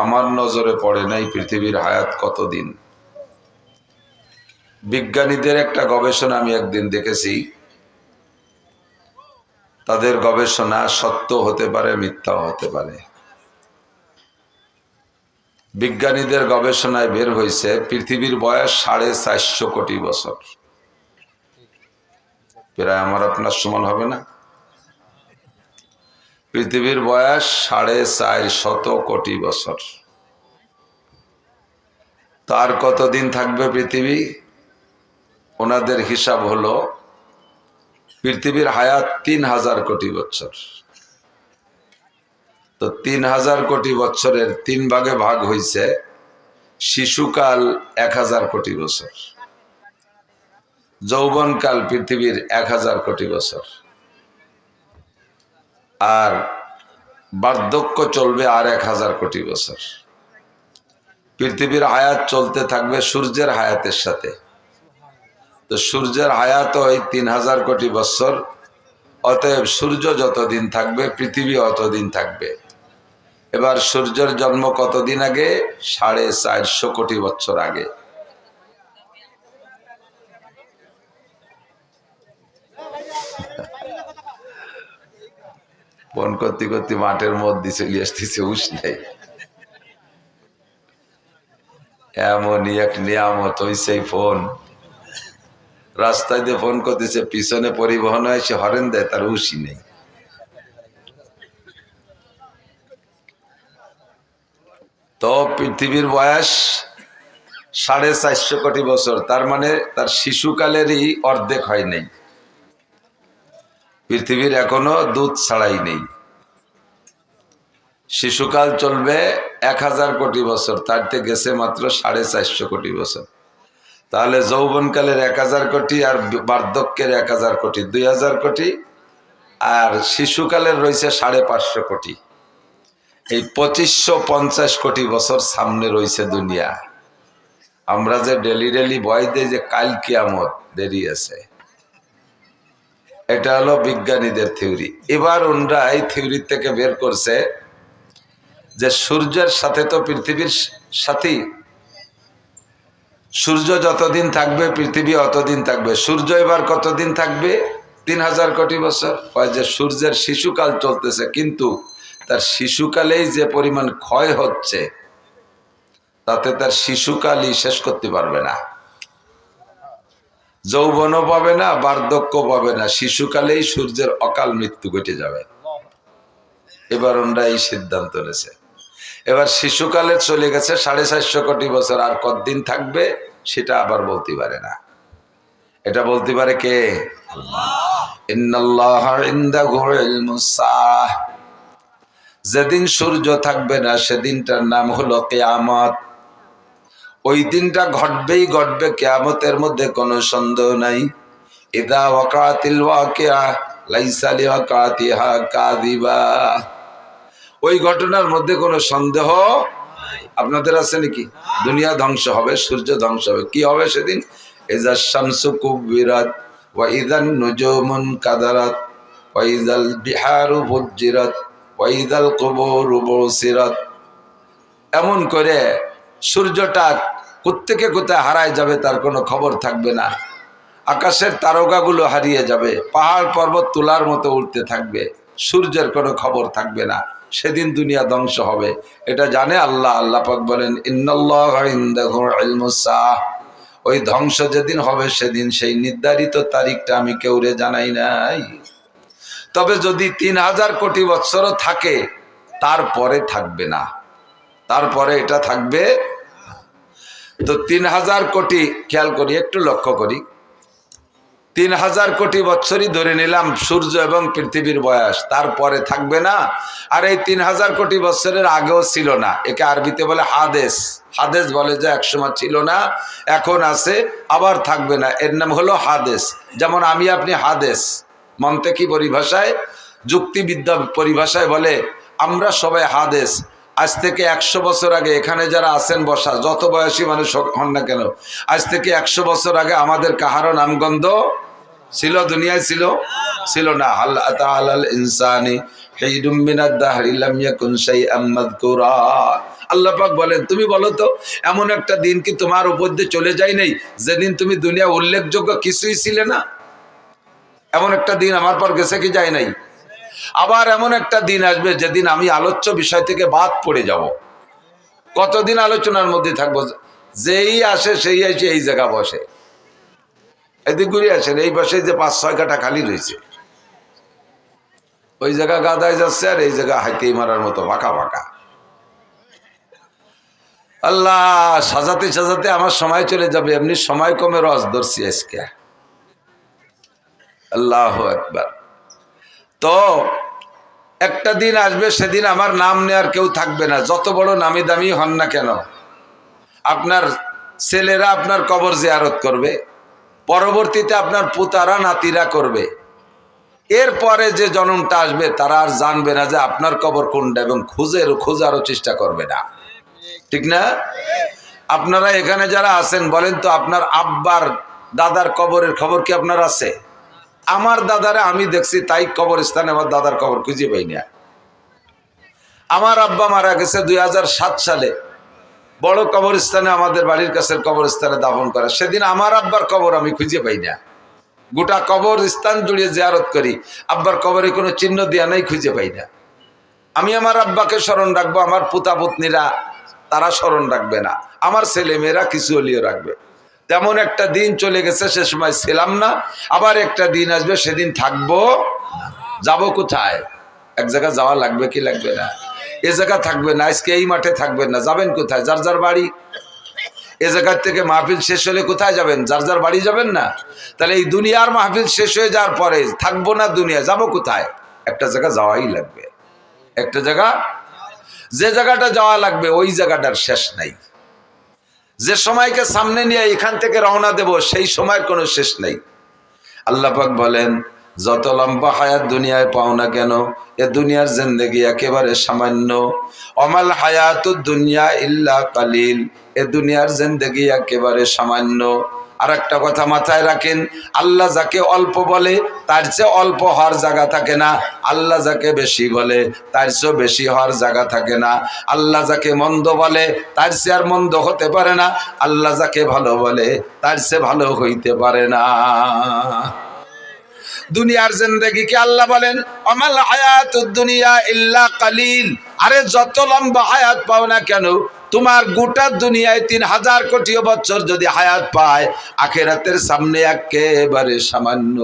আমার নজরে পড়ে নাই পৃথিবীর হায়াত কতদিন। বিজ্ঞানীদের একটা গবেষণা আমি একদিন দেখেছি, তাদের গবেষণা সত্য হতে পারে, মিথ্যাও হতে পারে। বিজ্ঞানীদের গবেষণায় বের হয়েছে পৃথিবীর বয়স 450 কোটি বছর। প্রায় আমার আপনার সমান হবে না? পৃথিবীর বয়স 450 কোটি বছর। তার কতদিন থাকবে পৃথিবী? ওনাদের হিসাব হলো পৃথিবীর হায়াত 3000 কোটি বছর। তো 3000 কোটি বছরের 3 ভাগে ভাগ হয়েছে শিশুকাল 1000 কোটি বছর, যৌবনকাল পৃথিবীর 1000 কোটি বছর, আর বার্ধক্য চলবে আর 1000 কোটি বছর। পৃথিবীর হায়াত চলতে থাকবে সূর্যের হায়াতের সাথে। তো সূর্যের হায়াত ওই 3000 কোটি বছর, অতএব সূর্য যতদিন থাকবে পৃথিবী অতদিন থাকবে। এবার সূর্যের জন্ম কতদিন আগে? 450 কোটি বছর আগে। ফোন করতে করতে মাঠের মধ্যে চলে আসতেছে উষ্ণে। এমনই এক নিয়ামত হইছে ফোন। রাস্তায় দিয়ে ফোন করতেছে, পিছনে পরিবহন এসে হরেন দেয়, তার উশি নেই। তো পৃথিবীর বয়স 450 কোটি বছর, তার মানে তার শিশুকালেরই অর্ধেক হয় নাই। পৃথিবীর এখনো দুধ ছাড়াই নেই। শিশুকাল চলবে 1000 কোটি বছর, তার থেকে গেছে মাত্র 450 কোটি বছর। তাহলে যৌবনকালের 1000 কোটি আর বার্ধক্যের 1000 কোটি, 2000 কোটি, আর শিশুকালের রয়েছে 550 কোটি। এই 2550 কোটি বছর সামনে রয়েছে দুনিয়া। আমরা যে ডেলি ডেলি ভয় দেই যে কাল কিয়ামত, দেরি আছে। এটা হলো বিজ্ঞানীদের থিওরি। এবার ওনরা এই থিওরি থেকে বের করছে যে সূর্যের সাথে তো পৃথিবীর সাথী, সূর্য যতদিন থাকবে পৃথিবী অতদিন থাকবে। সূর্য এবার কতদিন থাকবে? 3000 কোটি বছর। হয় যে সূর্যের শিশুকাল চলতেছে, কিন্তু তার শিশুকালেই যে পরিমাণ ক্ষয় হচ্ছে, তাতে তার শিশুকালই শেষ করতে পারবে না। যৌবনও পাবে না, বার্ধক্য পাবে না, শিশুকালেই সূর্যের অকাল মৃত্যু ঘটে যাবে। এবার ওনরা এই সিদ্ধান্ত নিয়েছে। এবার শিশুকালে চলে গেছে 450 কোটি বছর, আর কতদিন থাকবে সেটা আবার বলতে পারে না। এটা বলতে পারে কে? ইন্নাল্লাহা ইনদাহু ইলমুস সাআহ। যেদিন সূর্য থাকবে না সেদিনটার নাম হলো কিয়ামত। ওই দিনটা ঘটবেই ঘটবে, কিয়ামতের মধ্যে কোনো সন্দেহ নাই। ইযা ওয়াকাতিল ওয়াকিআ লাইসা লিওয়াকাতিহা কাযিবা। ওই ঘটনার মধ্যে কোনো সন্দেহ আপনাদের আছে নাকি? দুনিয়া ধ্বংস হবে, সূর্য ধ্বংস হবে। কি হবে সেদিন? ইযা শামসু কুবিরাত ওয়া ইযান নুজুমুন কাদারাত ওয়া ইযাল বিহারু ফুজ্জিরাত ওয়া ইযাল কুবুরু বুসিরাত। এমন করে সূর্যটা কোত্থেকে কোথায় হারায় যাবে, তার কোনো খবর থাকবে না। আকাশের তারকাগুলো হারিয়ে যাবে, পাহাড় পর্বত তুলার মতো উঠতে থাকবে, সূর্যের কোনো খবর থাকবে না। সেদিন দুনিয়া ধ্বংস হবে, এটা জানে আল্লাহ। আল্লাহ পাক বলেন ইন্নাল্লাহা ইনদাহু ইলমুস সাআহ। ওই ধ্বংস যেদিন হবে সেদিন সেই নির্ধারিত তারিখটা আমি কেউরে জানাই নাই। তবে যদি 3000 কোটি বছরও থাকে, তারপরে থাকবে না, তারপরে এটা থাকবে। তো 3000 কোটি, খেয়াল করি, একটু লক্ষ্য করি, 3000 কোটি বছরই ধরে নিলাম সূর্য এবং পৃথিবীর বয়স, তারপরে থাকবে না। আর এই 3000 কোটি বছরের আগেও ছিল না। একে আরবিতে বলে হাদেস। হাদেস বলে যে একসময় ছিল না, এখন আছে, আবার থাকবে না। এর নাম হলো হাদেস। যেমন আমি আপনি হাদেস, মন্তেকি পরিভাষায়, যুক্তিবিদ্যা পরিভাষায় বলে আমরা সবাই হাদেস। আজ থেকে 100 বছর আগে এখানে যারা আছেন বসা, যত বয়সী মানুষ হন না কেন, আজ থেকে 100 বছর আগে আমাদের কাহারও নামগন্ধ ছিল? দুনিয়ায় ছিল? ছিল না। হাল আতা আলাল ইনসানি হিদুম মিনাদ দাহরি লাম ইয়াকুন শাইআম মাযকুরা। আল্লাহ পাক বলেন তুমি বলো তো এমন একটা দিন কি তোমার উপর দিয়ে চলে যায় নাই যেদিন তুমি দুনিয়া উল্লেখযোগ্য কিছুই ছিলে না? এমন একটা দিন আমার পর গেছে কি যায় নাই? আবার এমন একটা দিন আসবে যেদিন আমি আলোচ্য বিষয় থেকে বাদ পড়ে যাব। কতদিন আলোচনার মধ্যে থাকবো? যেই আসে সেই এসে এই জায়গা বসে, এদিক ঘুরে আসেন, এই বসে যে 5-6 কাঠা খালি রয়েছে, ওই জায়গা গাদায় যাচ্ছে আর এই জায়গা হাইতেই মারার মতো ফাঁকা ফাঁকা। আল্লাহ, সাজাতে সাজাতে আমার সময় চলে যাবে, এমনি সময় কমে রস ধরছি আজকে। আল্লাহু আকবার। তো একটা দিন আসবে সেদিন আমার নাম নেওয়ার কেউ থাকবে না, যত বড় নামি দামি হন না কেন। আপনার ছেলেরা আপনার কবর জিয়ারত করবে, পরবর্তীতে আপনার পুতারা নাতিরা করবে, এরপরে যে জন্মটা আসবে তারা আর জানবে না যে আপনার কবর কোনটা এবং খোঁজারও চেষ্টা করবে না, ঠিক না? আপনারা এখানে যারা আছেন বলেন তো আপনার আব্বার দাদার কবরের খবর কি আপনার আছে? আমার দাদারে আমি দেখছি তাই কবরস্থানে আমার দাদার কবর খুঁজে পাই না। আমার আব্বা মারা গেছে 2007 সালে, বড় কবরস্থানে আমাদের বাড়ির কাছের কবরস্থানে দাফন করা, সেদিন আমার আব্বার কবর আমি খুঁজে পাই না। গোটা কবরস্থান জুড়ে জিয়ারত করি, আব্বার কবরে কোনো চিহ্ন দেয়া নাই, খুঁজে পাই না। আমি আমার আব্বাকে স্মরণ রাখবো, আমার পুতা পুতনিরা তারা স্মরণ রাখবে না, আমার ছেলে মেয়েরা কিছু হলিও রাখবে। তেমন একটা দিন চলে গেছে, সে সময় ছিলাম না, আবার একটা দিন আসবে সেদিন থাকবো। যাব কোথায়? এক জায়গা যাওয়া লাগবে কি লাগবে না? এ জায়গা থাকবে না, আজকে এই মাঠে থাকবেন না, যাবেন কোথায়? যার যার বাড়ি। এ জায়গার থেকে মাহফিল শেষ হলে কোথায় যাবেন? যার যার বাড়ি যাবেন না? তাহলে এই দুনিয়ার মাহফিল শেষ হয়ে যাওয়ার পরে থাকবো না, দুনিয়া যাব কোথায়? একটা জায়গা যাওয়াই লাগবে, একটা জায়গা। যে জায়গাটা যাওয়া লাগবে ওই জায়গাটার শেষ নাই। যে সময়কে সামনে নিয়ে এখান থেকে রওনা দেব সেই সময়ের কোনো শেষ নেই। আল্লাহ পাক বলেন যত লম্বা হায়াত দুনিয়ায় পাও না কেন, এ দুনিয়ার জিন্দেগি একেবারে সামান্য। অমাল হায়াতুদ দুনিয়া ইল্লা কালিল, এ দুনিয়ার জিন্দেগি একেবারে সামান্য। আর একটা কথা মাথায় রাখেন, আল্লাহ যাকে অল্প বলে তার চেয়ে অল্প হওয়ার জায়গা থাকে না, আল্লাহ যাকে বেশি বলে তার চেয়ে বেশি হওয়ার জায়গা থাকে না। আল্লাহ যাকে মন্দ বলে তার চেয়ে আর মন্দ হতে পারে না, আল্লাহ যাকে ভালো বলে তার চেয়ে ভালো হইতে পারে না। দুনিয়ার জিন্দেগিকে আল্লাহ বলেন আমাল হায়াতুদ দুনিয়া ইল্লা কালিল। আরে যত লম্বা হায়াত পাও না কেন, তোমার গোটা দুনিয়ায় 3000 কোটি বছর যদি হায়াত পায়, আখিরাতের সামনে একেবারে সামান্য।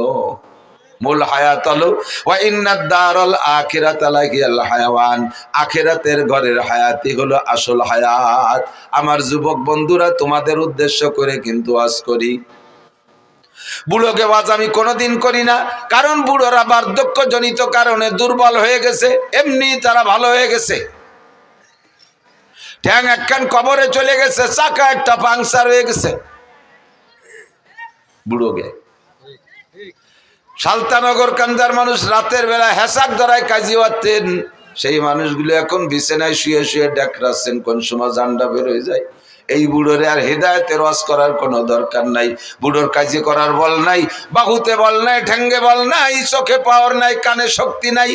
মূল হায়াত হলো ওয়া ইন্নাদ দারাল আখিরাতা লাহিয়াল হায়াওয়ান, আখিরাতের ঘরের হায়াতই হলো আসল হায়াত। আমার যুবক বন্ধুরা, তোমাদের উদ্দেশ্য করে কিন্তু আজ করি। বুড়োকে ওয়াজ আমি কোনোদিন করি না, কারণ বুড়োরা বার্ধক্যজনিত কারণে দুর্বল হয়ে গেছে, এমনি তারা ভালো হয়ে গেছে। ঠ্যাং একখান কবরে চলে গেছে, চাকা একটা পাংচার হয়ে গেছে বুড়োকে। সালতানগর কান্দার মানুষ রাতের বেলা হেসাক ধরায় কাজী হতেন, সেই মানুষগুলো এখন বিছানায় শুয়ে শুয়ে ডেকরাচ্ছেন, কোন সময় জান্ডা বের হয়ে যায়। এই বুড়োরে আর হেদায়েতের ওয়াজ করার কোনো দরকার নাই। বুড়োর কাজে করার বল নাই, বাহুতে বল নাই, ঠ্যাঙ্গে বল নাই, চোখে পাওয়ার নাই, কানে শক্তি নাই,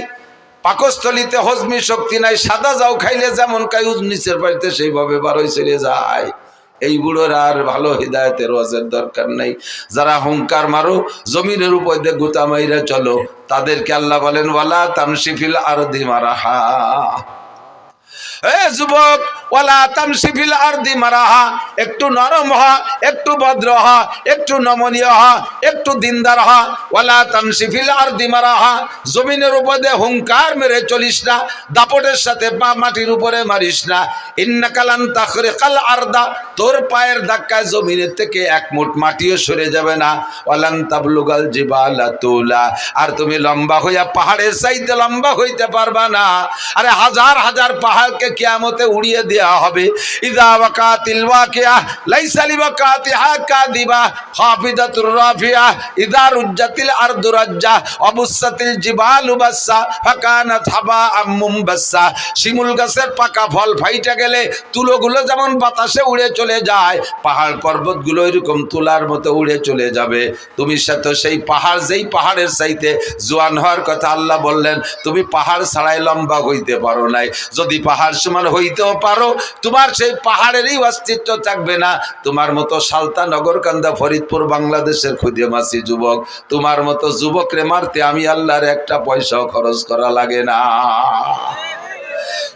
পাকস্থলিতে হজমি শক্তি নাই। সাদা যাও খাইলে যেমন খাই নিচের বাড়িতে সেইভাবে বারোই চলে যায়। এই বুড়োর আর ভালো হিদায়তের ওয়াজের দরকার নাই। যারা হুঙ্কার মারো, জমিনের উপর দিয়ে গুতা মাইরা চলো, তাদেরকে আল্লাহ বলেন ওয়ালা তামশি ফিল আরদি মারাহা। এ যুবক, ওয়ালা তামশি ফিল আরদি মারাহা, একটু নরম হ, একটু ভদ্র হ, একটু নমনীয় হ, একটু দিনদার হ। ওয়ালা তামশি ফিল আরদি মারাহা, জমিনের উপরে হুঙ্কার মেরে চলিস না, দাপটের সাথে পা মাটির উপরে মারিস না। ইন্নাকা লান তাখরিকাল আরদা, তোর পায়ের ধাক্কায় জমিনের থেকে এক মুঠ মাটিও সরে যাবে না। ওয়ালান তাবলুগাল জিবালা তুলা, আর তুমি লম্বা হইয়া পাহাড়ের চাইতে লম্বা হইতে পারবা না। আরে হাজার হাজার পাহাড়কে কিয়ামতে উড়িয়ে দেয়া হবে। ইযা ওয়াকাতিল ওয়াকিয়া লাইসা লিওয়াকাতিহা কাযিবা খাফিদাতুর রাফিয়া ইযা রুজ্জাতিল আরদু রাজ্জা অবুসাতিল জিবালু বাসসা ফাকানাত হাবাআম মুমবাসসা। শিমুল গাছের পাকা ফল ফাইটা গেলে গেলে তুলোগুলো যেমন বাতাসে উড়ে চলে যায়, পাহাড় পর্বতগুলো এরকম তুলার মতো উড়ে চলে যাবে। তুমি তো সেই পাহাড়, যেই পাহাড়ের চাইতে জোয়ান হওয়ার কথা আল্লাহ বললেন, তুমি পাহাড় ছাড়াই লম্বা হইতে পারো নাই। যদি পাহাড় সমান হইতেও পারো, তোমার সেই পাহাড়েরই অস্তিত্ব থাকবে না। তোমার মতো সালতা, নগরকান্দা, ফরিদপুর বাংলাদেশের খুদে মাসি যুবক, তোমার মতো যুবকরে মারতে আমি আল্লাহর একটা পয়সাও খরচ করা লাগে না।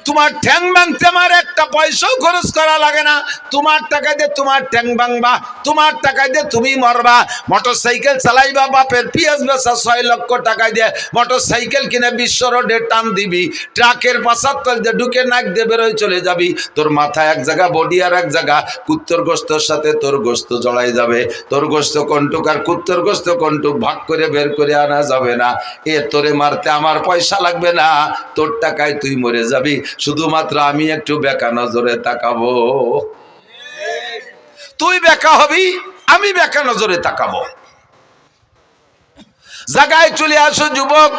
তোমার ঠ্যাং ভাঙতে আমার একটা পয়সাও খরচ করা লাগে না। তোমার টাকা দিয়ে তোমার ঠ্যাং ভাঙবা, তোমার টাকা দিয়ে তুমি মরবা। মোটর সাইকেল চালাইবা, বাপের পিঁয়াজ বেচা 6 লক্ষ টাকা দিয়ে মোটর সাইকেল কিনে বিশ্ব রোডে টান দিবি, ট্রাকের পাশার তল দিয়ে ঢুকে নাক দিয়ে বেরোয় চলে যাবি। তোর মাথা এক জায়গা, বডি আর এক জায়গা। কুত্তর গোস্তর সাথে তোর গোস্ত জড়াই যাবে। তোর গোস্ত কন্টুক আর কুত্তর গোস্ত কন্টুক ভাগ করে বের করে আনা যাবে না। এ তোরে মারতে আমার পয়সা লাগবে না, তোর টাকায় তুই মরে যাবি। শুধুমাত্র আমি একটু বেকা নজরে তাকাবো, তুই বেকা হবি, আমি বেকা নজরে তাকাবো। জায়গায় চলে আসো যুবক,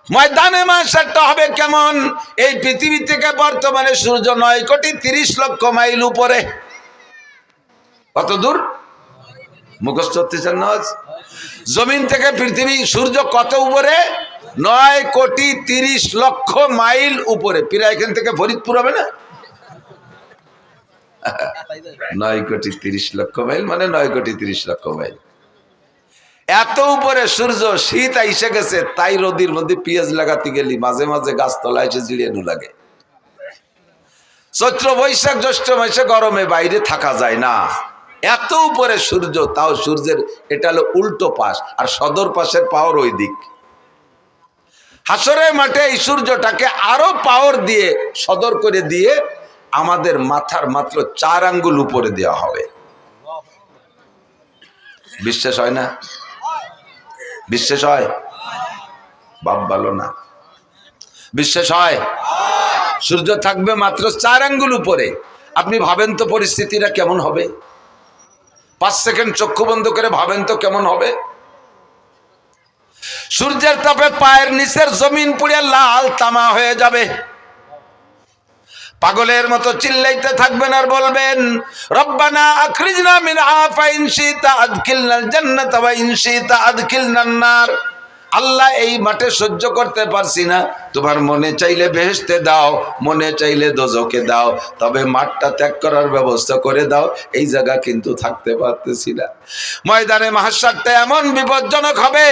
ময়দানে মাশারটা হবে কেমন? এই পৃথিবী থেকে বর্তমানে সূর্য 9,30,00,000 মাইল উপরে। কত দূর মুখস্থ হচ্ছেন না? জমিন থেকে পৃথিবী, সূর্য কত উপরে? 9,30,00,000 মাইল উপরে। প্রায় এখান থেকে ফরিদপুর হবে না? 9,30,00,000 মাইল মানে 9,30,00,000 মাইল। এত উপরে সূর্য, শীত আইসে গেছে, তাই রোদির মধ্যে পেঁয়াজ লাগাতে গেলি মাঝে মাঝে গাছতলায় এসে জিরিয়ানু লাগে। চৈত্র, বৈশাখ, জ্যৈষ্ঠ মাসে গরমে বাইরে থাকা যায় না, এত উপরে সূর্য। তাও সূর্যের এটা হলো উল্টো পাশ, আর সদর পাশের পাওয়ার ওই দিক। হাসরের মাঠে এই সূর্যটাকে আরো পাওয়ার দিয়ে, সদর করে দিয়ে আমাদের মাথার মাত্র 4 আঙ্গুল উপরে দেওয়া হবে। বিশ্বাস হয় না? বিশ্বাস হয়? বাপ ভালো না, বিশ্বাস হয়? সূর্য থাকবে মাত্র 4 আঙ্গুল উপরে। আপনি ভাবেন তো পরিস্থিতিটা কেমন হবে? 5 সেকেন্ড চক্ষু বন্ধ করে ভাবেন তো কেমন হবে? সূর্যের তাপে পায়ের নিচের জমিন পুড়ে লাল তামা হয়ে যাবে। পাগলের মতো চিল্লাইতে থাকবেন আর বলবেন, রব্বানা আখরিজনা মিনহা ফাইন শিতা আদখিলনাল জান্নাতা ওয়া ইন শিতা আদখিলনান নার। আল্লাহ, এই মাঠে সহ্য করতে পারছি না, তোমার মনে চাইলে বেহেশতে দাও, মনে চাইলে দোজখে দাও, তবে মাঠটা ত্যাগ করার ব্যবস্থা করে দাও, এই জায়গা কিন্তু থাকতে পারতেছি না। ময়দানে মাহশারটা এমন বিপজ্জনক হবে,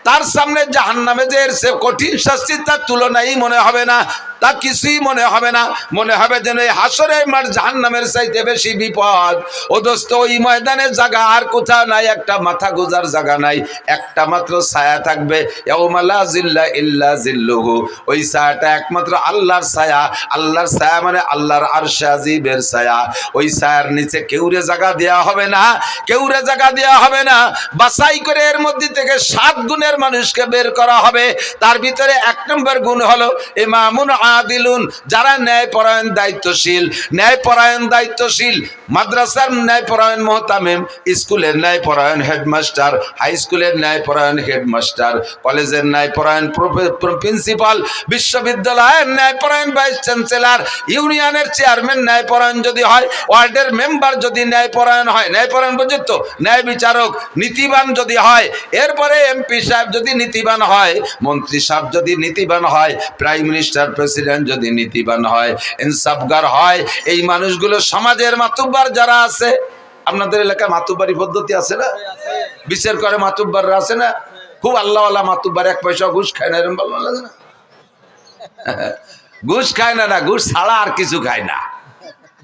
তার সামনে জাহান্নামে যে এর কঠিন শাস্তি তার তুলনাই মনে হবে না, তা কিছুই মনে হবে না। মনে হবে যেন এই হাসরের মাঠ জাহান্নামের চাইতে বেশি বিপদ। ও দোস্ত, ওই ময়দানের জায়গা আর কোথাও নাই, একটা মাথা গোজার জায়গা নাই, একটা মাত্র ছায়া থাকবে। ইয়াউমা লা জিল্লা ইল্লা জিল্লুহু, ওই ছায়াটা একমাত্র আল্লাহর ছায়া। আল্লাহর ছায়া মানে আল্লাহর আরশে আজিমের ছায়া। ওই ছায়ার নিচে কেউরে জায়গা দেওয়া হবে না, কেউরে জায়গা দেওয়া হবে না। বাছাই করে এর মধ্যে থেকে 7 গুণের মানুষকে বের করা হবে। তার ভিতরে 1 নম্বর গুণ হলো ইমামুন আদিলুন, যারা ন্যায়পরায়ণ দায়িত্বশীল। ন্যায়পরায়ণ দায়িত্বশীল, মাদ্রাসার ন্যায়পরায়ণ মুহতামিম, স্কুলের ন্যায়পরায়ণ হেডমাস্টার, হাই স্কুলের ন্যায়পরায়ণ হেডমাস্টার, কলেজের ন্যায়পরায়ণ প্রিন্সিপাল, বিশ্ববিদ্যালয়ের ন্যায়পরায়ণ ভাইস চ্যান্সেলর, ইউনিয়নের চেয়ারম্যান ন্যায়পরায়ণ যদি হয়, ওয়ার্ডের মেম্বার যদি ন্যায়পরায়ণ হয়, ন্যায়পরায়ণ পর্যন্ত ন্যায় বিচারক নীতিবান যদি হয়, এরপরে এমপি সাহেব যদি নীতিবান হয়, মন্ত্রী সাহেব যদি নীতিবান হয়, প্রাইম মিনিস্টার প্রেসিডেন্ট যদি নীতিবান হয়, ইনসাফগার হয়, এই মানুষগুলো সমাজের মাতুব্বার যারা আছে। আপনাদের এলাকায় মাতুব্বারি পদ্ধতি আছে না? বিচার করে মাতুব্বাররা আছে না? খুব আল্লাহওয়ালা মাতুব্বার, 1 পয়সা ঘুষ খায় না, এরকম ভালো লাগে না? ঘুষ খায় না, না ঘুষ ছাড়া আর কিছু খায় না,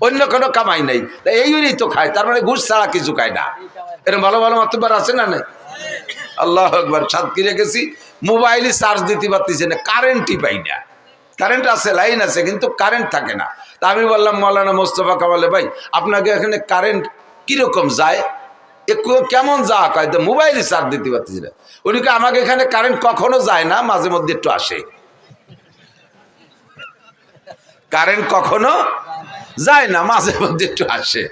অন্য কোনো কামাই নেই, এইগুলি তো খায়, তার মানে ঘুষ ছাড়া কিছু খায় না। এরকম ভালো ভালো মাতুব্বার আছে না? না, আল্লাহ আকবার। সাতক্ষীরা গেছি, মোবাইলে চার্জ দিতে পারতেছে না, কারেন্টই পাই না। কারেন্ট আছে, লাইন আছে, কিন্তু কারেন্ট থাকে না। তা আমি বললাম মৌলানা মোস্তফা কামালে, ভাই আপনাকে এখানে কারেন্ট কিরকম যায়, কেমন যা কয়? তো মোবাইলে চার্জ দিতে পারতেছি না। উনিকে আমাকে এখানে কারেন্ট কখনো যায় না, মাঝে মধ্যে একটু আসে। কারেন্ট কখনো যায় না, মাঝে মধ্যে একটু আসে।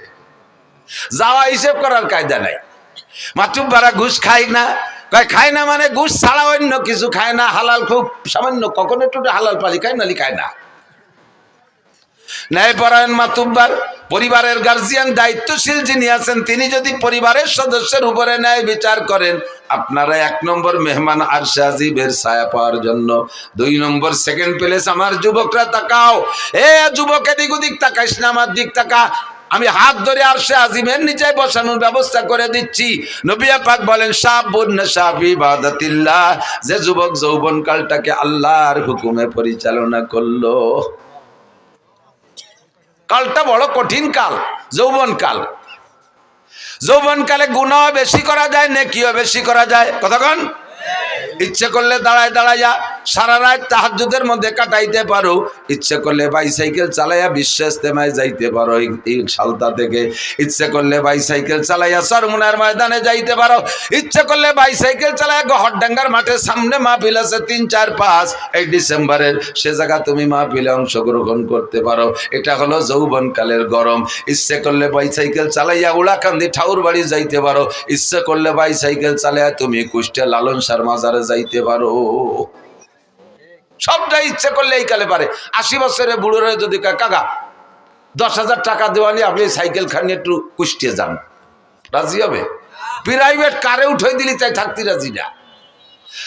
যাওয়া হিসেব করার কায়দা নাই। মাতুব্বারা ঘুষ খায় না, খায় না মানে ঘুষ ছাড়া অন্য কিছু খায় না, হালাল খুব সামান্য, কখনো একটু হালাল পালি খায়, নালি খায় না। ন্যায়পরায়ণ মাতুব্বার, পরিবারের গার্জিয়ান, দায়িত্বশীল যিনি আছেন, তিনি যদি পরিবারের সদস্যের উপরে ন্যায় বিচার করেন, আপনারা 1 নম্বর মেহমান আরশে আজিমের ছায়া পাওয়ার জন্য। 2 নম্বর সেকেন্ড প্লেস। আমার যুবকরা তাকাও, এ যুবক এদিক ওদিক তাকাইস না, আমার দিক তাকা। আমি হাত ধরে আরশে আজিমের নিচে বসানোর ব্যবস্থা করে দিচ্ছি। নবী পাক বলেন, শাবুন নাশা ফি ইবাদাতিল্লাহ, যে যুবক যৌবনকালটাকে আল্লাহর হুকুমে পরিচালনা করলো। কালটা বড় কঠিন কাল, যৌবনকাল। যৌবনকালে গুনাহ বেশি করা যায়, নেকিও বেশি করা যায়। কতক্ষণ ইচ্ছে করলে দাঁড়ায় দাঁড়াইয়া সারা রাত তাহাজ্জুদের মধ্যে কাটাইতে পারো, ইচ্ছে করলে বাইসাইকেল চালাইয়া বিশ্ব ইজতেমায় যাইতে পারো এই সালতা থেকে, ইচ্ছে করলে বাইসাইকেল চালাইয়া চরমুনার ময়দানে যাইতে পারো, ইচ্ছে করলে বাইসাইকেল চালাইয়া গহরডাঙ্গার মাঠের সামনে মাহফিল আছে 3, 4, 5 এই ডিসেম্বরের, সে জায়গা তুমি মাহফিলে অংশগ্রহণ করতে পারো। এটা হলো যৌবনকালের গরম। ইচ্ছে করলে বাইসাইকেল চালাইয়া উলাকান্দি ঠাউর বাড়ি যাইতে পারো, ইচ্ছে করলে বাইসাইকেল চালাইয়া তুমি কুষ্টিয়া লালন শাহর মাজারে যাইতে পারো। সবটাই ইচ্ছে করলে এই কালে পারে। 80 বছরের বুড়োরে যদি কাকা 10,000 টাকা দেওয়া নিয়ে আপনি সাইকেল খানি একটু কুষ্টিয়ে যান, রাজি হবে? প্রাইভেট কারে উঠে দিলি তাই থাকতে রাজি না।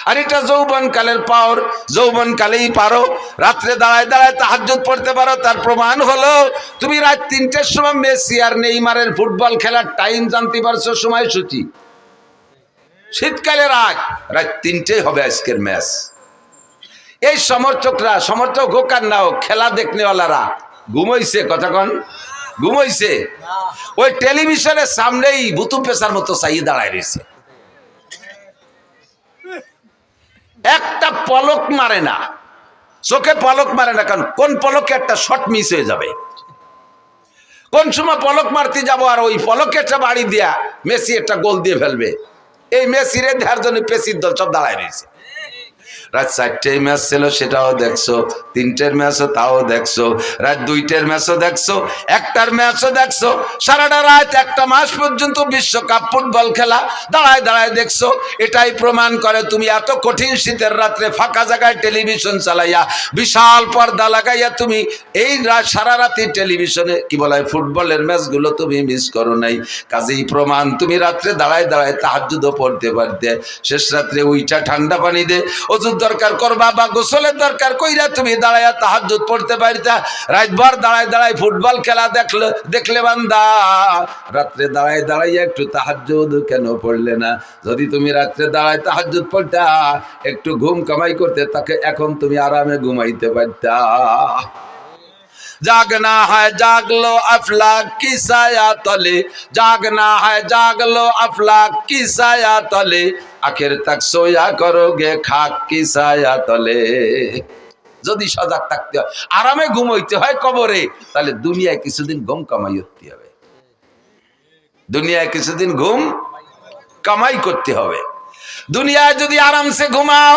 আর এটা যৌবনকালের পাওয়ার, যৌবনকালেই পারো। রাত্রে দাঁড়ায় দাঁড়ায় তাহাজ্জুদ পড়তে পারো। তার প্রমাণ হলো তুমি রাত 3টের সময় মেসি আর নেইমারের ফুটবল খেলার টাইম জানতে পারছো, সময়সূচি। শীতকালে রাত 3টেই হবে আজকের ম্যাচ। এই সমর্থকরা, সমর্থক হোক আর না হোক, খেলা দেখনেওয়ালারা ঘুমাইছে। কতক্ষণ ঘুমাইছে? ওই টেলিভিশনের সামনেই বুতু পেশার মতো চাইয়ে দাঁড়ায় রয়েছে, একটা পলক মারে না, চোখে পলক মারে না। কারণ কোন পলকে একটা শট মিস হয়ে যাবে, কোন সময় পলক মারতে যাবো আর ওই পলকে একটা বাড়ি দিয়া মেসি একটা গোল দিয়ে ফেলবে। এই মেসিরে দেওয়ার জন্য পেসির দল সব দাঁড়ায় রয়েছে। রাত 4টের ম্যাচ ছিল, সেটাও দেখছো। 3টের ম্যাচও তাও দেখছো। রাত 2টের ম্যাচও দেখছো, 1টার ম্যাচও দেখছো। সারাটা রাত 1টা মাস পর্যন্ত বিশ্বকাপ ফুটবল খেলা দাঁড়ায় দাঁড়ায় দেখছো। এটাই প্রমাণ করে তুমি এত কঠিন শীতের রাত্রে ফাঁকা জায়গায় টেলিভিশন চালাইয়া বিশাল পর্দা লাগাইয়া তুমি এই সারা রাতে টেলিভিশনে কি বলা হয় ফুটবলের ম্যাচগুলো তুমি মিস করো নাই। কাজেই প্রমাণ তুমি রাত্রে দাঁড়ায় দাঁড়ায় তাহাজ্জুদও পড়তে পারতে। শেষ রাত্রে উইটা ঠান্ডা পানি দে ওযুর দরকার করবা বা গোসলের দরকার কইরা তুমি দাঁড়াইয়া তাহাজ্জুদ পড়তে পারতা। রাতভর দাঁড়ায় দাঁড়ায় ফুটবল খেলা দেখলে বান্দা, রাত্রে দাঁড়ায় দাঁড়াইয়া একটু তাহাজ্জুদ কেন পড়লে না? যদি তুমি রাত্রে দাঁড়ায় তাহাজ্জুদ পড়তা, একটু ঘুম কামাই করতে, তাকে এখন তুমি আরামে ঘুমাইতে পারতা। जागना है जाग लो अफलाक की साया तले, जागना है जाग लो अफलाक की साया तले, आखिर तक सोया करोगे खाक की साया तले। যদি সজাগ থাকতে হয়, আরামে ঘুমাইতে হয় কবরে, তাহলে দুনিয়ায় কিছুদিন ঘুম কামাই করতে হবে। দুনিয়ায় কিছুদিন ঘুম কামাই করতে হবে। দুনিয়ায় যদি আরামসে ঘুমাও,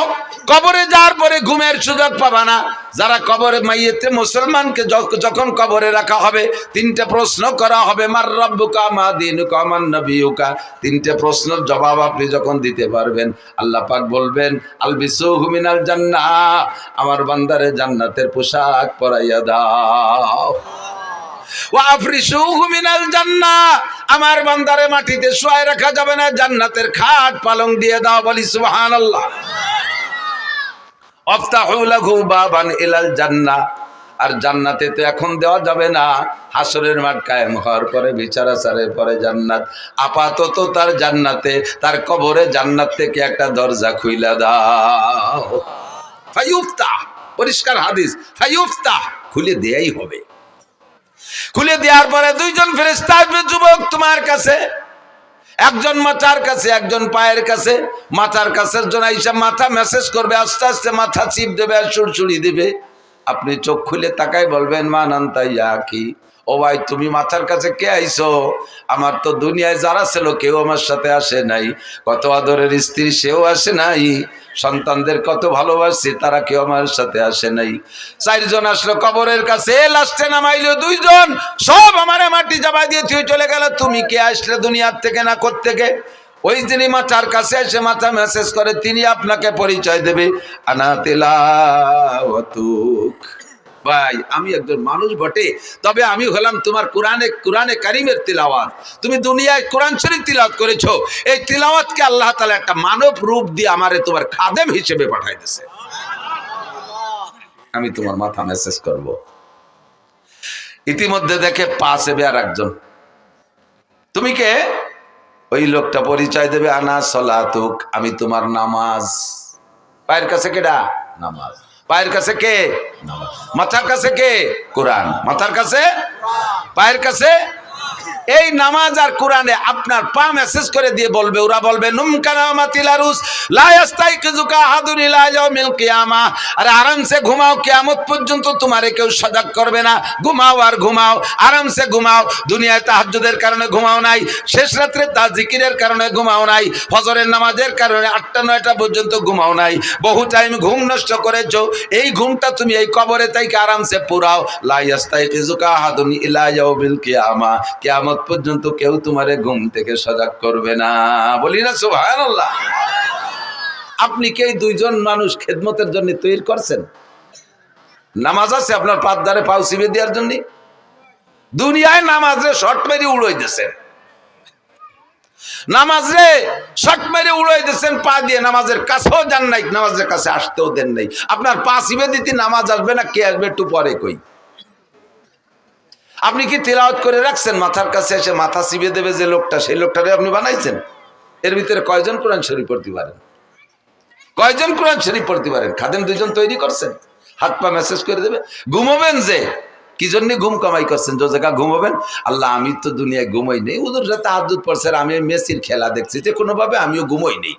কবরে যাওয়ার পরে ঘুমের সুযোগ পাবা না। যারা কবরে মাইয়েতে মুসলমানকে যখন কবরে রাখা হবে, 3টে প্রশ্ন করা হবে, মার রাব্বুকা মা দীনুকা মান নবিয়ুকা। 3টে প্রশ্নের জবাব আপনি যখন দিতে পারবেন, আল্লাহ পাক বলবেন আলবিসুহু মিনাল জান্নাহ, আমার বান্দারে জান্নাতের পোশাক পরাইয়া দাও। ওয়াফরিশুহু মিনাল জান্নাহ, আমার বান্দারে মাটিতে শুয়ায় রাখা যাবে না, জান্নাতের খাট পালং দিয়ে দাও। বলি সুবহানাল্লাহ। আফতাহু লাহু বাবান ইলাল জান্নাহ, আর জান্নাতে তো এখন দেওয়া যাবে না, হাসরের মাঠ কায়েম হওয়ার পরে, বিচার আচারের পরে জান্নাত। আপাতত তার জান্নাতে, তার কবরে জান্নাত থেকে একটা দরজা খুইলা দাও। ফায়ুফতাহ, পরিষ্কার হাদিস, ফায়ুফতাহ, খুলে দেয়াই হবে। খুলে দেওয়ার পরে 2জন ফেরেশতা আসবে যুবক তোমার কাছে, একজন মাথার কাছে, একজন পায়ের কাছে। মাথার কাছের জন্য আইসা মাথা মেসেজ করবে, আস্তে আস্তে মাথা চিপ দেবে আর সুড়সুড়ি দিবে। আপনি চোখ খুলে তাকাই বলবেন মান আনতা ইয়া কি, ও ভাই তুমি মাথার কাছে কে আইছো? আমার তো দুনিয়ায় যারা ছিল কেউ আমার সাথে আসে নাই, কত আদরের স্ত্রী সেও আসে নাই, সন্তানদের কত ভালোবাসি তারা কেউ আমার সাথে আসে নাই। 4জন আসলো কবরের কাছে, লাস্টে নামাইলো 2জন, সব আমারে মাটি চাপা দিয়ে তুই চলে গেল। তুমি কে আসলে দুনিয়ার থেকে না কোত্থেকে? ওই যিনি মাথার কাছে এসে মাথা মেসেজ করে, তিনি আপনাকে পরিচয় দেবে, আনা তিলাওয়াতুক, ভাই আমি একজন মানুষ বটে, তবে আমি হলাম তোমার কোরআনে কারিমের তিলাওয়াত। তুমি দুনিয়ায় কোরআন শরীফ তিলাওয়াত করেছো, এই তিলাওয়াতকে আল্লাহ তাআলা একটা মানব রূপ দিয়ে আমারে তোমার খাদেম হিসেবে পাঠাই দিয়েছে। আমি তোমার মাথা মেসেজ করব। ইতিমধ্যে দেখে পাশে আর একজন, তুমি কে? ওই লোকটা পরিচয় দেবে, আনা সলাতুক, আমি তোমার নামাজ। পায়ের কাছে কেডা? নামাজ। পায়ের কাছে কে? নামাজ। মাথার কাছে কে? কোরআন। মাথার কাছে, পায়ের কাছে এই নামাজ আর কোরআনে আপনার পা মেসেজ করে দিয়ে বলবে, ওরা বলবে নুমকানামাতিলারুস লা ইয়াস্তাইকিজুকা আহাদুন ইলা ইয়াউমিল কিয়ামাহ, আরে আরামসে ঘুমাও, কিয়ামত পর্যন্ত তোমারে কেউ সজাগ করবে না, ঘুমাও আর ঘুমাও, আরামসে ঘুমাও। দুনিয়ায় তাহাজ্জুদের কারণে ঘুমাও নাই, শেষ রাত্রে তাজিকিরের কারণে ঘুমাও নাই, ফজরের নামাজের কারণে 8টা-9টা পর্যন্ত ঘুমাও নাই, বহু টাইম ঘুম নষ্ট করেছো। এই ঘুমটা তুমি এই কবরে তাইকে আরামসে পুরাও। লা ইয়াস্তাইকিজুকা আহাদুন ইলা ইয়াউমিল কিয়ামাহ, কিয়ামত পর্যন্ত কেউ তোমারে ঘুম থেকে সজাগ করবে না। বলি না সুবহানাল্লাহ। আপনি কি এই দুইজন মানুষ খেদমতের জন্য তৈরি করছেন? নামাজ আছে আপনার পাত ধারে পাও চিবে দেওয়ার জন্য? দুনিয়ায় নামাজ রে শর্ট মেরে উড়াই দিয়েছেন, নামাজ রে শর্ট মেরে উড়াই দিয়েছেন পা দিয়ে, নামাজের কাছেও যান নাই, নামাজের কাছে আসতেও দেন নাই। আপনার পা চিবে দিতে নামাজ আসবে না, কে আসবে একটু পরে কই। আপনি কি তিলাওয়াত করে রাখছেন? মাথার কাছে এসে মাথা চিবে দেবে যে লোকটা, সেই লোকটারে আপনি বানাইছেন? এর ভিতরে কয়জন কোরআন শরীফ পড়তে পারেন? কয়জন কোরআন শরীফ পড়তে পারেন? খাদেম দুইজন তৈরি করছেন, হাত পা মেসেজ করে দেবে। ঘুমাবেন যে কি জন্য ঘুম কামাই করছেন? যে জায়গা ঘুমাবেন, আল্লাহ আমি তো দুনিয়ায় ঘুমাই নেই, ওদের সাথে তাহাজ্জুদ পড়ছে, আমি মেসির খেলা দেখছি, যে কোনোভাবে আমিও ঘুমাই নেই।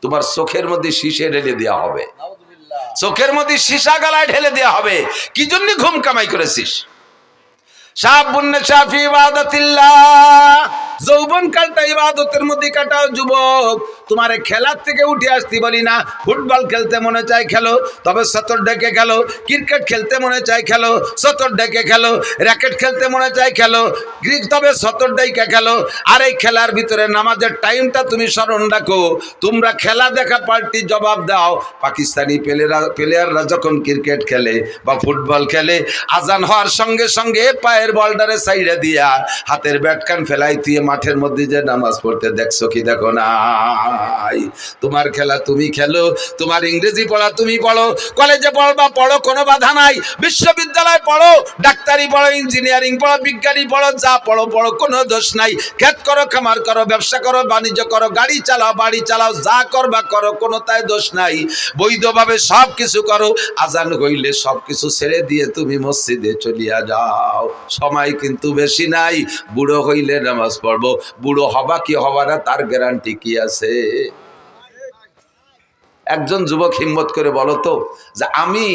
তোমার চোখের মধ্যে শীশে ঢেলে দেওয়া হবে, চোখের মধ্যে সীসা গালায় ঢেলে দেওয়া হবে। কি জন্য ঘুম কামাই করেছিস? যৌবন কালটা ইবাদতের মধ্যে কাটাও যুবক। তোমারে খেলার থেকে উঠে আসতে বলি না। ফুটবল খেলতে মনে চায় খেলো, তবে সতর ডেকে খেলো। ক্রিকেট খেলতে মনে চায় খেলো, সতর ডেকে খেলো। র্যাকেট খেলতে মনে চায় খেলো, তবে সতর ডেকে খেলো। আর এই খেলার ভিতরে নামাজের টাইমটা তুমি স্মরণ রাখো। তোমরা খেলা দেখা পাল্টি জবাব দাও। পাকিস্তানি প্লেয়াররা যখন ক্রিকেট খেলে বা ফুটবল খেলে, আজান হওয়ার সঙ্গে সঙ্গে পায়ের বলটারে সাইডে দিয়া হাতের ব্যাটকান ফেলাই দিয়ে মাঠের মধ্যে যে নামাজ পড়তে দেখছো কি দেখো না? তোমার খেলা তুমি খেলো, তোমার ইংরেজি পড়া তুমি পড়ো, কলেজে পড়বা পড়ো, কোনো বাধা নাই। বিশ্ববিদ্যালয় পড়ো, ডাক্তারি পড়ো, ইঞ্জিনিয়ারিং পড়ো, বিজ্ঞানী পড়ো, যা পড়ো পড়ো, কোনো দোষ নাই। ক্ষেত করো, খামার করো, ব্যবসা করো, বাণিজ্য করো, গাড়ি চালাও, বাড়ি চালাও, যা করবা করো, কোনো তাই দোষ নাই। বৈধভাবে সব কিছু করো। আজান হইলে সব কিছু ছেড়ে দিয়ে তুমি মসজিদে চলিয়া যাও। সময় কিন্তু বেশি নাই, বুড়ো হইলে নামাজ পড়বো। বুড়ো হবা কি হবা না তার গ্যারান্টি কি আছে? একজন যুবক হিম্মত করে বলো তো যে আমি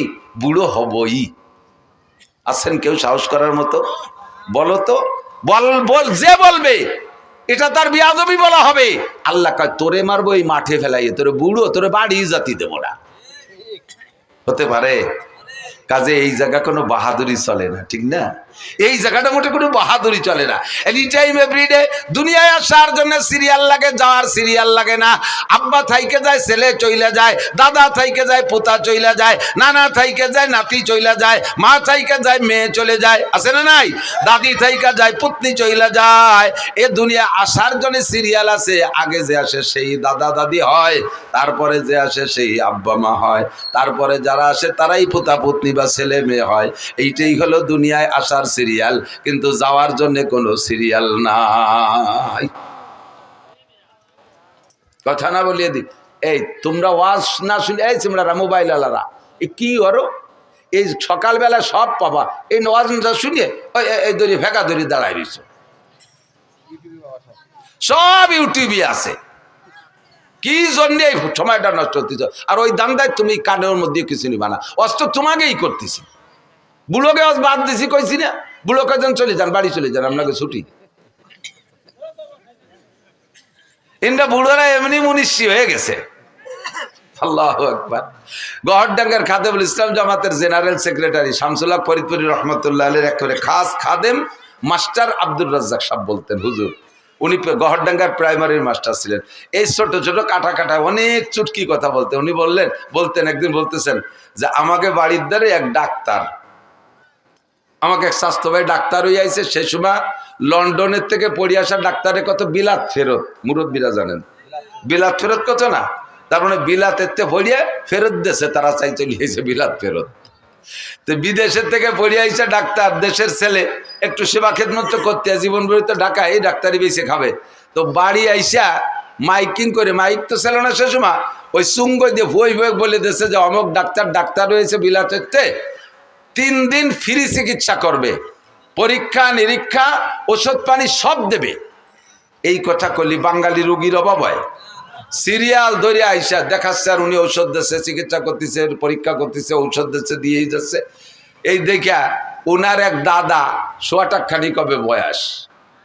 বুড়ো হবই। আছেন কেউ সাহস করার মতো? বলো তো, বল যে বলবে এটা তার বিয়াদবি বলা হবে। আল্লাহ কয় তোরে মারবো এই মাঠে ফেলাইয়ে, তোরে বুড়ো, তোরে বাড়ি জাতি দেবো না। হতে পারে? কাজে এই জায়গা কোনো বাহাদুরি চলে না, ঠিক না? এই জায়গাটা মোটে কোনো বাহাদুরি চলে না। এনি টাইম এভরিডে দুনিয়ায় আসার জন্য সিরিয়াল লাগে, যাওয়ার সিরিয়াল লাগে না। আব্বা থাইকে যায় ছেলে চইলা যায়, দাদা থাইকে যায় পোতা চইলা যায়, নানা থাইকে যায় নাতি চইলা যায়, মা থাইকে যায় মেয়ে চলে যায়, আছে না নাই? দাদি থাইকে যায় পুতনি চইলা যায়। এ দুনিয়া আসার জন্য সিরিয়াল আছে। আগে যে আসে সেই দাদা দাদি হয়, তারপরে যে আসে সেই আব্বা মা হয়, তারপরে যারা আসে তারাই পোতা পুতনি বা ছেলে মেয়ে হয়। এইটাই হলো দুনিয়ায় আসার সিরিয়াল, কিন্তু যাওয়ার জন্য কোনো সিরিয়াল নাই। কথা না বলিয়ে দি। এই তোমরা ওয়াজ না শুনে, এই তোমরা মোবাইল আলারা কি করো? এই সকালবেলা সব পাবা, এই ওয়াজটা শুনে এই দড়ি ফেঁকা দড়ি দাঁড়াই রয়েছ, সব ইউটিউবে আছে। কি জন্য এই সময়টা নষ্ট হতেছ? আর ওই দান্দায় তুমি কানের মধ্যে কিছু নিবা না, অস্ত্র তোমাকেই করতেছি। বুড়োকে বাদ দিছি কইছি না, বুড়োকে যান চলে যান, বাড়ি চলে যান, আপনাকে ছুটি। ইন্দ্রা বুড়োরা এমনি মুনিশি হয়ে গেছে। আল্লাহু আকবার। গহরডাঙ্গার খাদেমুল ইসলাম জামাতের জেনারেল সেক্রেটারি শামসুল হক ফরিদপুরি রহমতুল্লাহ আলাইহির এক করে খাস খাদেম মাস্টার আব্দুর রাজ্জাক সাহেব বলতেন, হুজুর উনি গহরডাঙ্গার প্রাইমারির মাস্টার ছিলেন। এই ছোট ছোট কাটা কাটা অনেক চুটকি কথা বলতেন। উনি বলতেন একদিন বলতেছেন যে আমাকে বাড়ির দ্বারে এক ডাক্তার, আমাকে এক স্বাস্থ্য ভাই ডাক্তার হয়ে আইছে। সেই সময় লন্ডনের থেকে পড়ে আসা ডাক্তারের কত বিলাত ফেরত, মুরব্বীরা জানেন বিলাত ফেরত কত না, তার মানে বিলাতের থেকে পড়িয়ে ফেরত দেশে তারা চাই চলে গেছে বিলাত ফেরত। তো বিদেশের থেকে পড়ে আইসা ডাক্তার, দেশের ছেলে, একটু সেবা খেদমত করতে জীবন ভরিত ঢাকা এই ডাক্তারি বেশি খাবে। তো বাড়ি আইসা মাইকিং করে, মাইক তো ছিল না সে সময়, ওই সুঙ্গ দিয়ে বই বই বলে দেশে যে অমুক ডাক্তার রয়েছে বিলাতের, 3 দিন ফ্রি চিকিৎসা করবে, পরীক্ষা নিরীক্ষা ওষুধ পানি সব দেবে। এই কথা করলি বাঙালি রুগীর অভাব হয়? সিরিয়াল ধরে আইসা দেখাচ্ছে আর উনি ঔষধ দিচ্ছে, চিকিৎসা করতেছে, পরীক্ষা করতেছে, ঔষধ দিচ্ছে, দিয়েই যাচ্ছে। এই দেখা ওনার এক দাদা, 100 টাকা খানিক হবে বয়স,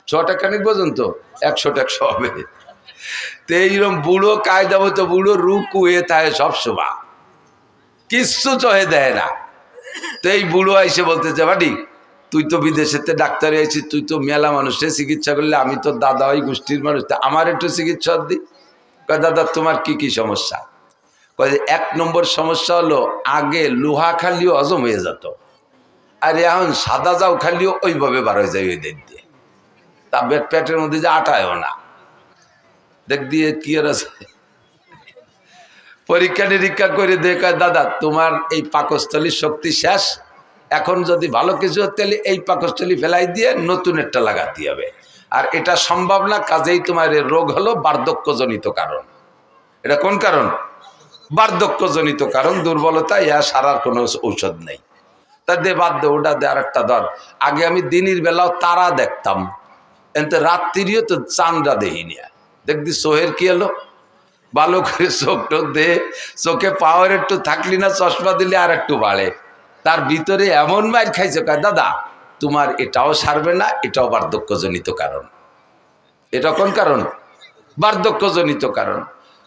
100 টাকা খানিক পর্যন্ত 100 হবে। তো এইরকম বুড়ো কায়দা মতো বুড়ো রুকু হয়ে থাকে সবসময়, কিচ্ছু চহে দেয় না। তো এই বুড়ো আইসে বলতেছে বাড়ি তুই তো বিদেশেতে ডাক্তারে আইছিস, তুই তো মেলা মানুষের চিকিৎসা করলে, আমি তো দাদা ওই গোষ্ঠীর মানুষ, তা আমার একটু চিকিৎসা দি। কয় দাদা তোমার কি কি সমস্যা? কয় 1 নম্বর সমস্যা হলো আগে লোহা খালিও হজম হয়ে যেত, আর এখন সাদা যাও খালিও ওইভাবে বার হয়ে যায় ওই দিক দিয়ে, তা পেটের মধ্যে যে আটায়ও না। দেখ দিয়ে কি আর আছে, পরীক্ষা নিরীক্ষা করে দেখা দাদা তোমার এই পাকস্থলীর শক্তি শেষ, এখন যদি ভালো কিছু হতে এই পাকস্থলী ফেলাই দিয়ে নতুন একটা লাগাতে হবে, আর এটা সম্ভব না, কাজেই তোমার এই রোগ হলো বার্ধক্যজনিত কারণ। এটা কোন কারণ? বার্ধক্যজনিত কারণ, দুর্বলতা, ইয়া সারার কোনো ঔষধ নেই। তা দে বাদ দে, ওটা দে, আর একটা ধর। আগে আমি দিনের বেলাও তারা দেখতাম, এতে রাত্রিও তো চাঁদরা দেখিনি। দেখবি সোহের কি হলো, ভালো করে চোখ টোক দে, চোখে পাওয়ার একটু থাকলি না, চশমা দিলে আর একটু বাড়ে। তার ভিতরে এমন মাইর খাইছে, কয় দাদা তোমার এটাও সারবে না, এটাও বার্ধক্যজনিত কারণ। এটা কোন কারণ? বার্ধক্যজনিত কারণ।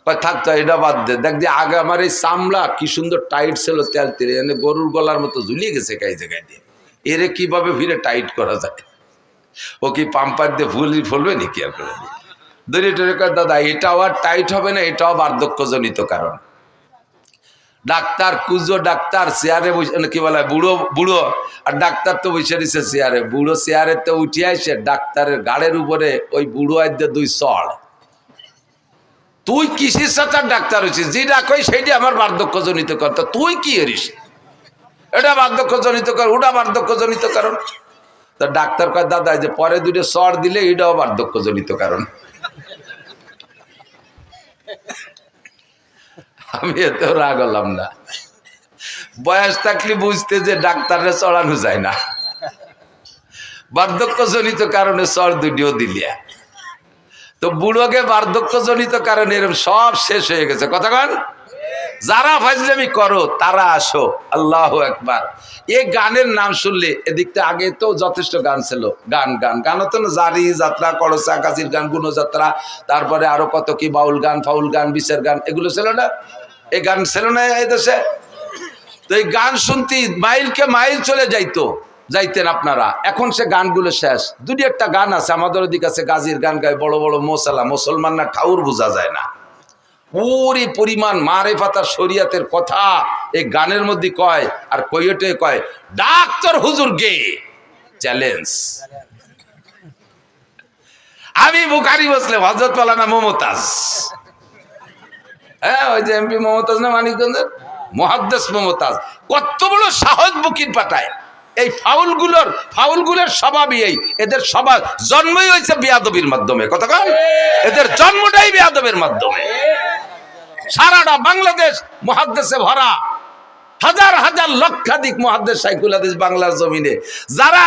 কয় থাকতো এটা বাদ দে, দেখ যে আগে আমার এই চামড়া কি সুন্দর টাইট ছিল, তেল তেলে এনে গরুর গলার মতো ঝুলিয়ে গেছে গায়ে জায়গায় দিয়ে, এরে কিভাবে ফিরে টাইট করা যায়? ও কি পাম্পার দিয়ে ফুলবে নাকি? আর করে দড়ি টড়ি কয় দাদা এটাও আর টাইট হবে না, এটাও বার্ধক্যজনিত কারণ। ডাক্তার কুজো ডাক্তার চেয়ারে বসে, কি বলে বুড়ো বুড়ো, আর ডাক্তার তো বসে দিচ্ছে চেয়ারে, বুড়ো চেয়ারে তো উঠে আসে ডাক্তারের গাড়ের উপরে ওই বুড়ো আইতে 2 চড়। তুই কিসের সাথে ডাক্তার হয়েছিস? যে ডাকই সেইটি আমার বার্ধক্যজনিত কারণ, তুই কি এরিস? এটা বার্ধক্যজনিত কারণ, ওটা বার্ধক্যজনিত কারণ। তা ডাক্তার কয় দাদা যে পরে 2 চড় দিলে এটাও বার্ধক্যজনিত কারণ। আমি এতেও রাগ হলাম না, বয়স থাকলে বুঝতে যে ডাক্তারে চড়ানো যায় না, বার্ধক্যজনিত কারণে চড় 2টিও দিলিয়া। তো বুড়োকে বার্ধক্যজনিত কারণে এরকম সব শেষ হয়ে গেছে। কথা কন, যারা ফাজলামি করো তারা আসো, আল্লাহু আকবার। এই গানের নাম শুনলে, এদিকটা আগে তো যথেষ্ট গান ছিল, গান হতো না, জারি যাত্রা, করসা কাজির গান, গুণযাত্রা, তারপরে আরো কত কি বাউল গান, ফাউল গান, বিচার গান, এগুলো ছিল না? এই গান ছিল না এই দেশে? তো এই গান শুনতে মাইলকে মাইল চলে যাইতেন আপনারা। এখন সে গানগুলো শেষ। 2-1টা গান আছে আমাদের ওদিক আছে, গাজীর গান গায় বড় বড় মোসালা, মুসলমান না ঠাউর বোঝা যায় না, পুরি পরিমাণ মারেফাত আর শরিয়াতের কথা এই গানের মধ্যে কয়। আর কইটে কয় ডাক্তার হুজুর গে চ্যালেঞ্জ। আমি বুখারী মুসলিম, হযরত মাওলানা মমতাজ, হ্যাঁ ওই যে এমপি মমতাজ না মানিকগঞ্জের, মুহাদ্দিস মমতাজ, কত বড় সাহস বুকির পাঠায়। এই ফাউলগুলোর স্বভাবই এই, এদের স্বভাব জন্মই হয়েছে বেয়াদবির মাধ্যমে। কথা কন, এদের জন্মটাই বেয়াদবের মাধ্যমে। সারাটা বাংলাদেশ মুহাদ্দিসে ভরা, হাজার হাজার লক্ষাধিক মুহাদ্দিস শাইখুল হাদিস বাংলার জমিনে, যারা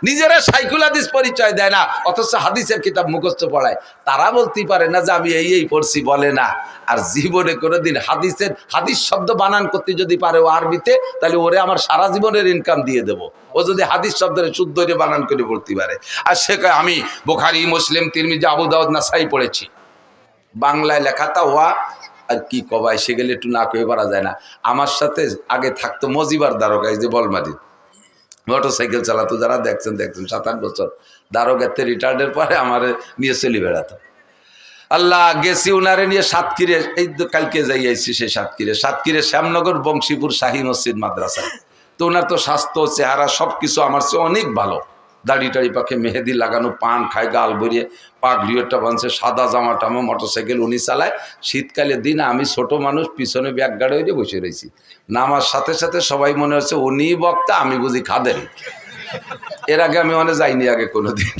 নিজেরা শাইখুল হাদিস পরিচয় দেয় না, অথচ হাদিসের কিতাব মুখস্থ পড়ায়। তারা বলতে পারে না যে আমি এই পড়ছি, বলে না। আর জীবনে কোনোদিন হাদিস শব্দ বানান করতে যদি পারে ও আরবিতে, তাহলে ওরে আমার সারা জীবনের ইনকাম দিয়ে দেবো। ও যদি হাদিস শব্দের শুদ্ধ বানান করে পড়তে পারে। আর সে কয় আমি বুখারী, মুসলিম, তিরমিজি, আবু দাউদ, নাসাই পড়েছি। বাংলায় লেখাটা হওয়া আর কি কবাই, সে গেলে একটু না কয়ে পারা যায় না। আমার সাথে আগে থাকতো মজিবার দারোগা, এই যে বলমারি, মোটর সাইকেল চালাতো, যারা দেখছেন 7-8 বছর দারোগাতে রিটায়ার্ডের পরে আমার নিয়ে চলে বেড়াতো। আল্লাহ গেছি উনারে নিয়ে সাতক্ষীরে, এই কালকে যাই আইছি সেই সাতক্ষীরে শ্যামনগর বংশীপুর শাহী মসজিদ মাদ্রাসা। তো ওনার তো স্বাস্থ্য চেহারা সব কিছু আমার চেয়ে অনেক ভালো, দাড়ি টাড়ি পাখে মেহেদি লাগানো, পান খায়, গাল বেরিয়ে, পাগড়িওটা বানছে, সাদা জামা টামা, মোটর সাইকেল উনি চালায়। শীতকালের দিন আমি ছোট মানুষ পিছনে ব্যাগ গাড়ি হয়ে বসে রয়েছি, নামার সাথে সাথে সবাই মনে হচ্ছে উনি বক্তা, আমি বুঝি খাদেন। এর আগে আমি যাইনি আগে কোনোদিন।